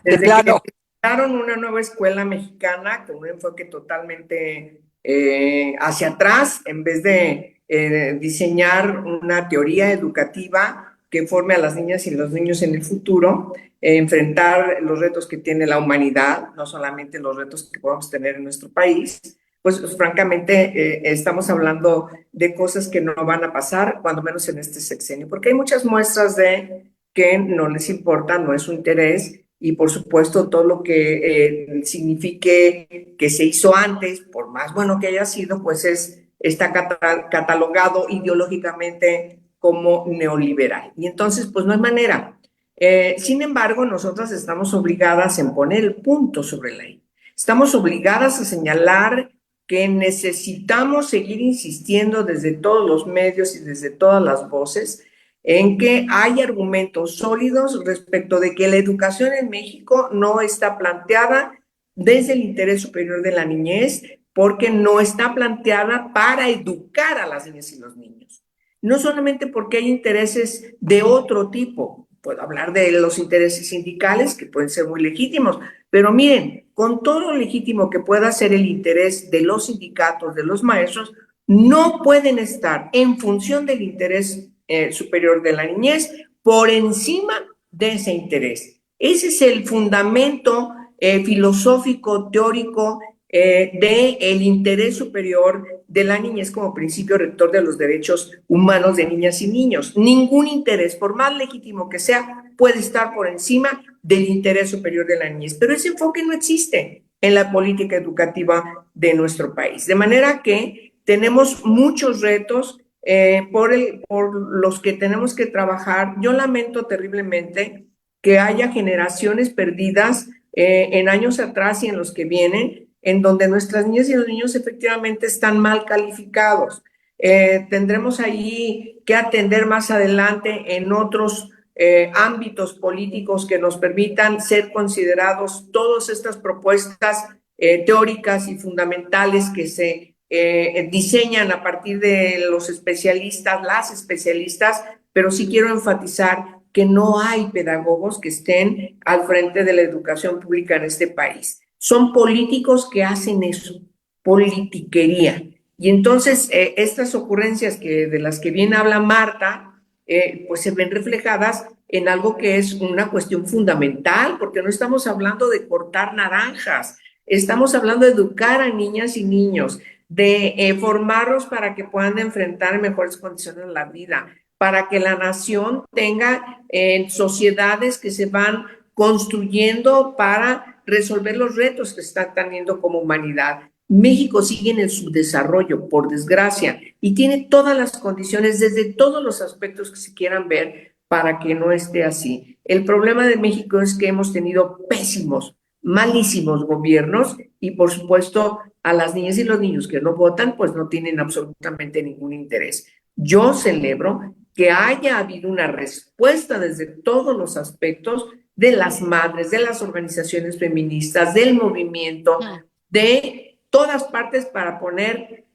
De Desde que plano. empezaron una nueva escuela mexicana con un enfoque totalmente hacia atrás, en vez de diseñar una teoría educativa que forme a las niñas y los niños en el futuro, enfrentar los retos que tiene la humanidad, no solamente los retos que podemos tener en nuestro país, pues francamente estamos hablando de cosas que no van a pasar, cuando menos en este sexenio, porque hay muchas muestras de que no les importa, no es su interés, y por supuesto todo lo que signifique que se hizo antes, por más bueno que haya sido, pues está catalogado ideológicamente como neoliberal. Y entonces, pues no hay manera. Sin embargo, nosotras estamos obligadas en poner el punto sobre la I. Estamos obligadas a señalar que necesitamos seguir insistiendo desde todos los medios y desde todas las voces en que hay argumentos sólidos respecto de que la educación en México no está planteada desde el interés superior de la niñez, porque no está planteada para educar a las niñas y los niños. No solamente porque hay intereses de otro tipo, puedo hablar de los intereses sindicales, que pueden ser muy legítimos, pero miren, con todo lo legítimo que pueda ser el interés de los sindicatos, de los maestros, no pueden estar en función del interés superior de la niñez por encima de ese interés. Ese es el fundamento filosófico, teórico del interés superior de la niñez como principio rector de los derechos humanos de niñas y niños. Ningún interés, por más legítimo que sea, puede estar por encima del interés superior de la niñez. Pero ese enfoque no existe en la política educativa de nuestro país. De manera que tenemos muchos retos por los que tenemos que trabajar. Yo lamento terriblemente que haya generaciones perdidas en años atrás y en los que vienen, en donde nuestras niñas y los niños efectivamente están mal calificados. Tendremos ahí que atender más adelante en otros ámbitos políticos que nos permitan ser considerados todas estas propuestas teóricas y fundamentales que se diseñan a partir de los especialistas, las especialistas, pero sí quiero enfatizar que no hay pedagogos que estén al frente de la educación pública en este país. Son políticos que hacen eso, politiquería. Y entonces estas ocurrencias de las que bien habla Marta, pues se ven reflejadas en algo que es una cuestión fundamental, porque no estamos hablando de cortar naranjas, estamos hablando de educar a niñas y niños, de formarlos para que puedan enfrentar mejores condiciones en la vida, para que la nación tenga sociedades que se van construyendo para resolver los retos que están teniendo como humanidad. México sigue en el subdesarrollo, por desgracia, y tiene todas las condiciones desde todos los aspectos que se quieran ver para que no esté así. El problema de México es que hemos tenido pésimos, malísimos gobiernos y, por supuesto, a las niñas y los niños que no votan, pues no tienen absolutamente ningún interés. Yo celebro que haya habido una respuesta desde todos los aspectos de las madres, de las organizaciones feministas, del movimiento, de todas partes para poner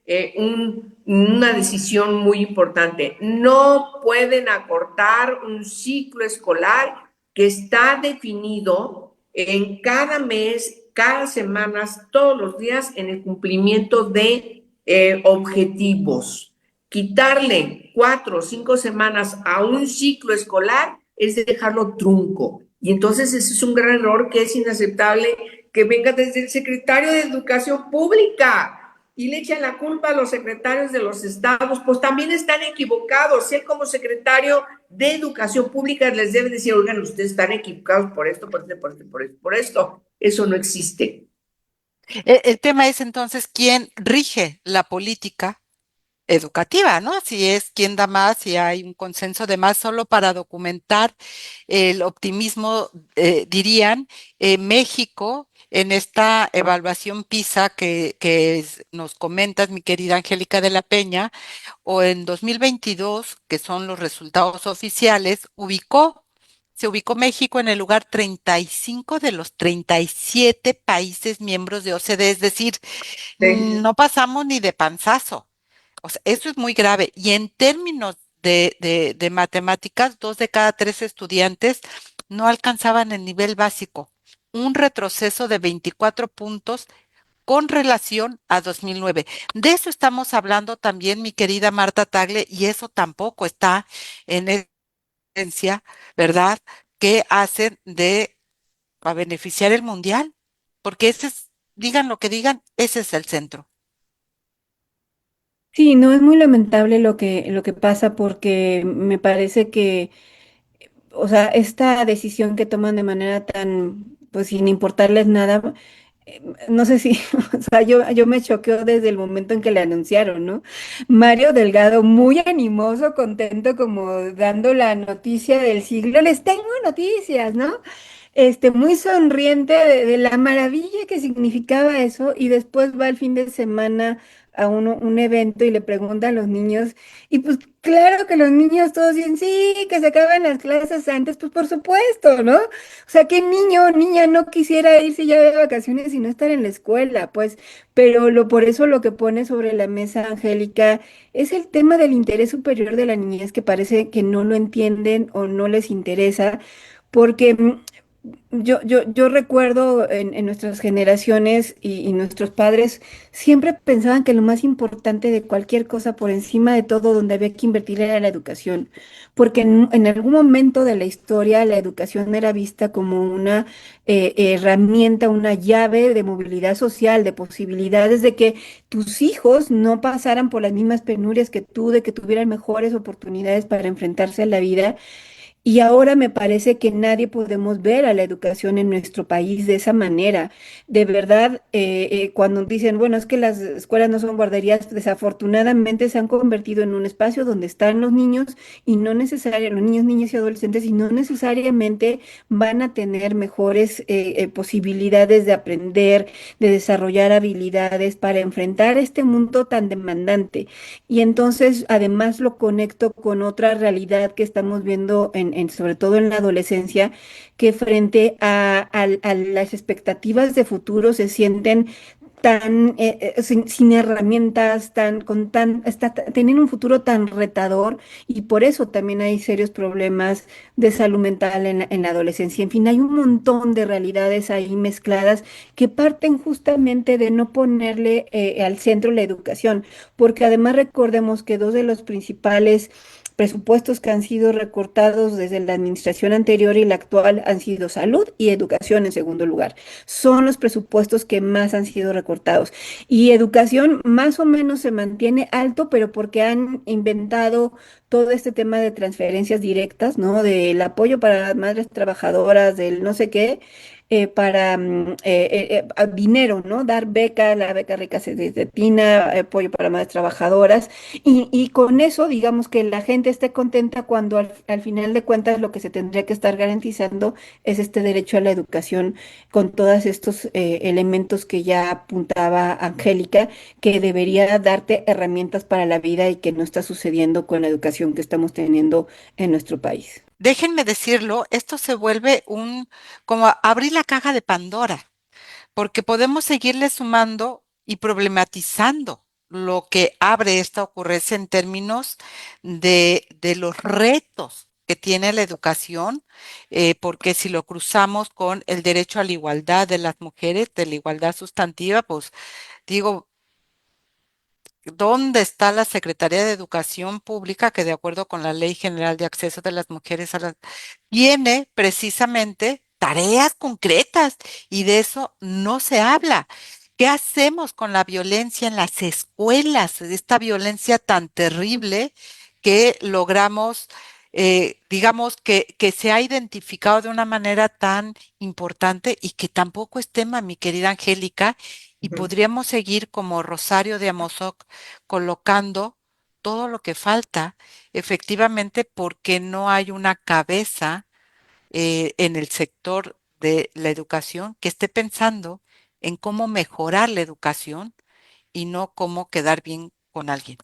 una decisión muy importante. No pueden acortar un ciclo escolar que está definido en cada mes, cada semana, todos los días en el cumplimiento de objetivos. Quitarle 4 o 5 semanas a un ciclo escolar es dejarlo trunco. Y entonces ese es un gran error que es inaceptable que venga desde el secretario de Educación Pública y le echan la culpa a los secretarios de los estados, pues también están equivocados. Él como secretario de Educación Pública les debe decir, oigan, ustedes están equivocados por esto, por esto, por esto, por esto, por esto. Eso no existe. El tema es entonces quién rige la política educativa, ¿no? Si es quién da más, si hay un consenso de más, solo para documentar el optimismo, dirían, México en esta evaluación PISA nos comentas, mi querida Angélica de la Peña, o en 2022, que son los resultados oficiales, se ubicó México en el lugar 35 de los 37 países miembros de OCDE, es decir, Sí. no pasamos ni de panzazo. O sea, eso es muy grave. Y en términos de matemáticas, 2 de cada 3 estudiantes no alcanzaban el nivel básico, un retroceso de 24 puntos con relación a 2009. De eso estamos hablando también, mi querida Marta Tagle, y eso tampoco está en evidencia, ¿verdad? Que hacen a beneficiar el mundial, porque digan lo que digan, ese es el centro. Sí, no es muy lamentable lo que pasa porque me parece que, o sea, esta decisión que toman de manera tan, pues sin importarles nada, no sé si, o sea, yo me choqueo desde el momento en que le anunciaron, ¿no? Mario Delgado, muy animoso, contento, como dando la noticia del siglo, les tengo noticias, ¿no? Muy sonriente de la maravilla que significaba eso, y después va el fin de semana a un evento y le pregunta a los niños, y pues claro que los niños todos dicen, sí, que se acaban las clases antes, pues por supuesto, ¿no? O sea, ¿qué niño o niña no quisiera irse ya de vacaciones y no estar en la escuela? Pues, pero por eso lo que pone sobre la mesa Angélica es el tema del interés superior de la niñez, que parece que no lo entienden o no les interesa, porque yo recuerdo en nuestras generaciones y nuestros padres siempre pensaban que lo más importante de cualquier cosa por encima de todo donde había que invertir era la educación, porque en algún momento de la historia la educación era vista como una herramienta, una llave de movilidad social, de posibilidades de que tus hijos no pasaran por las mismas penurias que tú, de que tuvieran mejores oportunidades para enfrentarse a la vida. Y ahora me parece que nadie podemos ver a la educación en nuestro país de esa manera. De verdad, cuando dicen, bueno, es que las escuelas no son guarderías, desafortunadamente se han convertido en un espacio donde están los niños y no necesariamente, los niños, niñas y adolescentes, y no necesariamente van a tener mejores posibilidades de aprender, de desarrollar habilidades para enfrentar este mundo tan demandante. Y entonces, además, lo conecto con otra realidad que estamos viendo sobre todo en la adolescencia, que frente a las expectativas de futuro se sienten tan sin herramientas, tienen un futuro tan retador y por eso también hay serios problemas de salud mental en la adolescencia. En fin, hay un montón de realidades ahí mezcladas que parten justamente de no ponerle al centro la educación, porque además recordemos que dos de los principales presupuestos que han sido recortados desde la administración anterior y la actual han sido salud y educación en segundo lugar. Son los presupuestos que más han sido recortados. Y educación más o menos se mantiene alto, pero porque han inventado todo este tema de transferencias directas, ¿no? Del apoyo para las madres trabajadoras, del no sé qué, para dinero, ¿no? Dar beca, la beca rica se destina, apoyo para madres trabajadoras, y con eso, digamos que la gente esté contenta cuando al final de cuentas lo que se tendría que estar garantizando es este derecho a la educación con todos estos elementos que ya apuntaba Angélica, que debería darte herramientas para la vida y que no está sucediendo con la educación que estamos teniendo en nuestro país. Déjenme decirlo, esto se vuelve como abrir la caja de Pandora, porque podemos seguirle sumando y problematizando lo que abre esta ocurrencia en términos de los retos que tiene la educación, porque si lo cruzamos con el derecho a la igualdad de las mujeres, de la igualdad sustantiva, pues digo, ¿dónde está la Secretaría de Educación Pública que de acuerdo con la Ley General de Acceso de las Mujeres a la tiene precisamente tareas concretas y de eso no se habla? ¿Qué hacemos con la violencia en las escuelas? Esta violencia tan terrible que logramos, digamos, que se ha identificado de una manera tan importante y que tampoco es tema, mi querida Angélica, y Ujú. podríamos seguir como Rosario de Amozoc colocando todo lo que falta, efectivamente, porque no hay una cabeza en el sector de la educación que esté pensando en cómo mejorar la educación y no cómo quedar bien con alguien.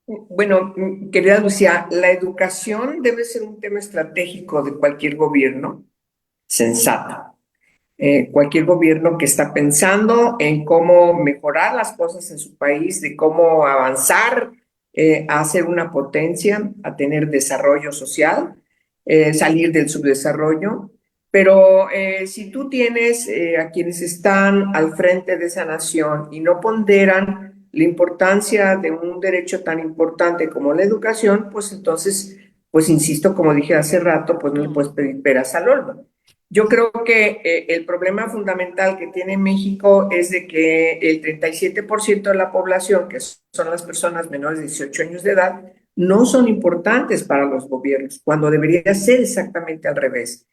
Bueno, querida Lucía, la educación debe ser un tema estratégico de cualquier gobierno sensato. Cualquier gobierno que está pensando en cómo mejorar las cosas en su país, de cómo avanzar a ser una potencia, a tener desarrollo social, salir del subdesarrollo. Pero si tú tienes a quienes están al frente de esa nación y no ponderan la importancia de un derecho tan importante como la educación, pues entonces, pues insisto, como dije hace rato, pues no le puedes pedir peras al olmo. Yo creo que el problema fundamental que tiene México es de que el 37% de la población, que son las personas menores de 18 años de edad, no son importantes para los gobiernos, cuando debería ser exactamente al revés.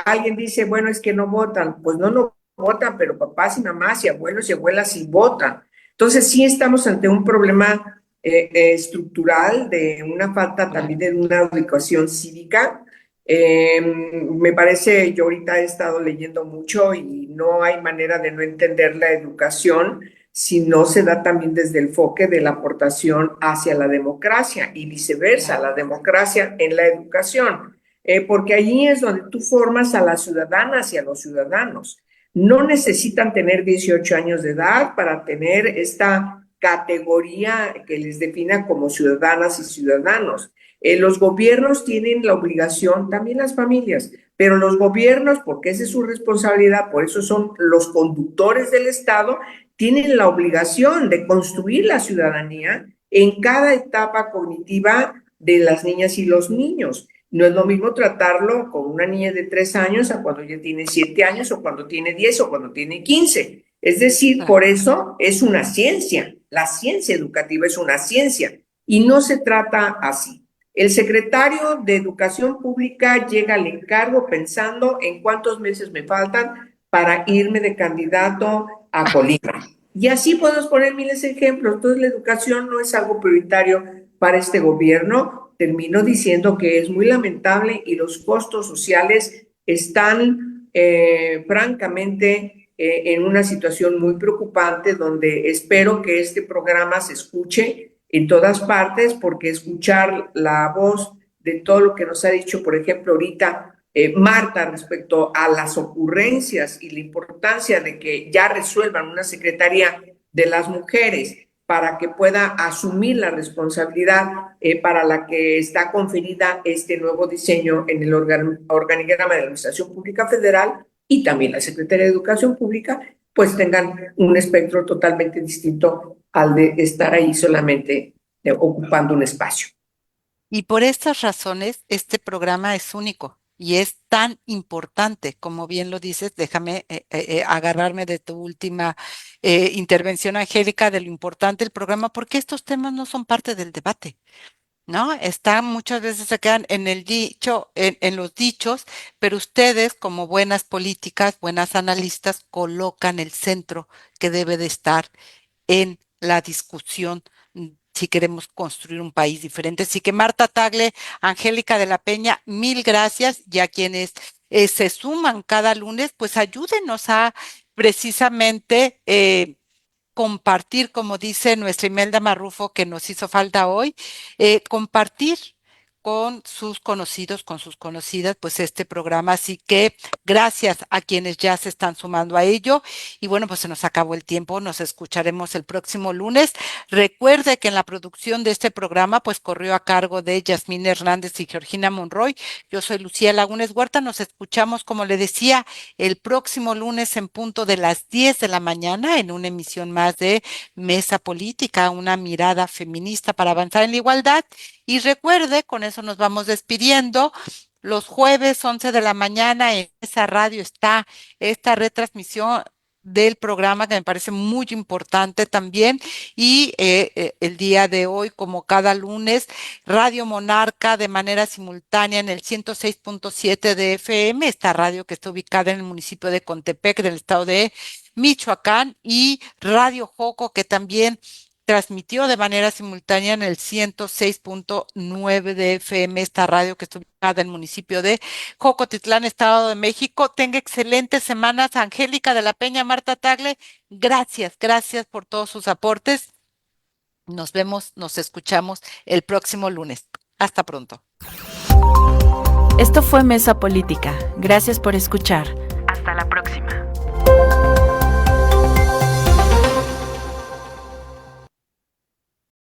Alguien dice, bueno, es que no votan. Pues no votan, pero papás y mamás y abuelos y abuelas sí votan. Entonces sí estamos ante un problema estructural de una falta también de una educación cívica. Me parece, yo ahorita he estado leyendo mucho y no hay manera de no entender la educación si no se da también desde el enfoque de la aportación hacia la democracia y viceversa, la democracia en la educación, porque allí es donde tú formas a las ciudadanas y a los ciudadanos. No necesitan tener 18 años de edad para tener esta categoría que les defina como ciudadanas y ciudadanos. Los gobiernos tienen la obligación, también las familias, pero los gobiernos, porque esa es su responsabilidad, por eso son los conductores del Estado, tienen la obligación de construir la ciudadanía en cada etapa cognitiva de las niñas y los niños. No es lo mismo tratarlo con una niña de 3 años a cuando ya tiene 7 años o cuando tiene 10 o cuando tiene 15. Es decir, por eso es una ciencia. La ciencia educativa es una ciencia y no se trata así. El secretario de Educación Pública llega al encargo pensando en cuántos meses me faltan para irme de candidato a Colima. Y así podemos poner miles de ejemplos. Entonces, la educación no es algo prioritario para este gobierno. Termino diciendo que es muy lamentable y los costos sociales están francamente en una situación muy preocupante donde espero que este programa se escuche en todas partes, porque escuchar la voz de todo lo que nos ha dicho, por ejemplo, ahorita Marta, respecto a las ocurrencias y la importancia de que ya resuelvan una secretaría de las mujeres para que pueda asumir la responsabilidad para la que está conferida este nuevo diseño en el organigrama de la Administración Pública Federal y también la Secretaría de Educación Pública, pues tengan un espectro totalmente distinto al de estar ahí solamente ocupando un espacio. Y por estas razones, este programa es único y es tan importante, como bien lo dices. Déjame agarrarme de tu última intervención, Angélica, de lo importante del programa, porque estos temas no son parte del debate, ¿no? Muchas veces se quedan en el dicho, en los dichos, pero ustedes, como buenas políticas, buenas analistas, colocan el centro que debe de estar en la discusión si queremos construir un país diferente. Así que Marta Tagle, Angélica de la Peña, mil gracias, y a quienes se suman cada lunes, pues ayúdenos a precisamente compartir, como dice nuestra Imelda Marrufo, que nos hizo falta hoy, compartir con sus conocidos, con sus conocidas, pues este programa. Así que gracias a quienes ya se están sumando a ello. Y bueno, pues se nos acabó el tiempo. Nos escucharemos el próximo lunes. Recuerde que en la producción de este programa, pues corrió a cargo de Yasmín Hernández y Georgina Monroy. Yo soy Lucía Lagunes Huerta. Nos escuchamos, como le decía, el próximo lunes en punto de las 10 de la mañana en una emisión más de Mesa Política, una mirada feminista para avanzar en la igualdad. Y recuerde, con eso nos vamos despidiendo. Los jueves 11 de la mañana en esa radio está esta retransmisión del programa, que me parece muy importante también. Y el día de hoy, como cada lunes, Radio Monarca de manera simultánea en el 106.7 de FM, esta radio que está ubicada en el municipio de Contepec, del estado de Michoacán, y Radio Joco, que también transmitió de manera simultánea en el 106.9 de FM, esta radio que está ubicada en el municipio de Jocotitlán, Estado de México. Tenga excelentes semanas, Angélica de la Peña, Marta Tagle. Gracias por todos sus aportes. Nos vemos, nos escuchamos el próximo lunes. Hasta pronto. Esto fue Mesa Política. Gracias por escuchar. Hasta la próxima.